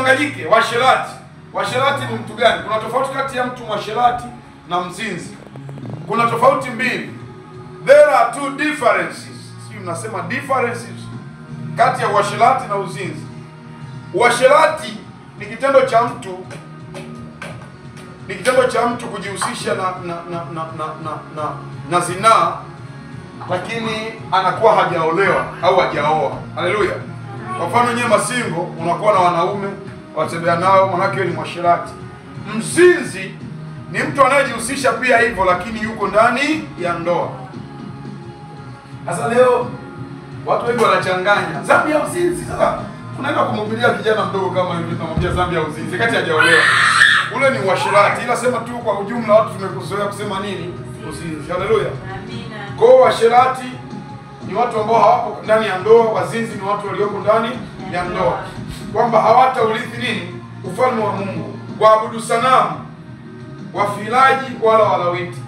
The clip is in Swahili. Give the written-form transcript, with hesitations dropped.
Tusidanganyike, washerati. Washerati ni mtu gani? Kuna tofauti kati ya mtu mwasherati na mzinzi. Kuna tofauti mbili. There are two differences. Sio mnasema differences kati ya washerati na uzinzi. Washerati ni kitendo cha mtu kujihusisha na zinaa, lakini anakuwa hajaolewa au hajaoa. Haleluya. Kwa mfano nyewe masingo unakuwa na wanaume watembea nao, manake ni mwasherati. Mzinzi ni mtu anayejihusisha pia hivyo, lakini yuko ndani ya ndoa. Sasa leo watu wengi wanachanganya dhambi ya uzinzi. Sasa unaenda kumhubiria kijana mdogo kama hivi, tunamwambia dhambi ya uzinzi kati hajaolewa. Ule ni uasherati. Ila sema tu kwa ujumla watu tumekuzoea kusema nini? Uzinzi. Haleluya. Amina. Kwa washerati ni watu ambao hawapo ndani ya ndoa, wazinzi ni watu walioko ndani ya ndoa. Kwamba hawataurithi nini? Ufalme wa Mungu. Waabudu sanamu, wafilaji wala walawiti.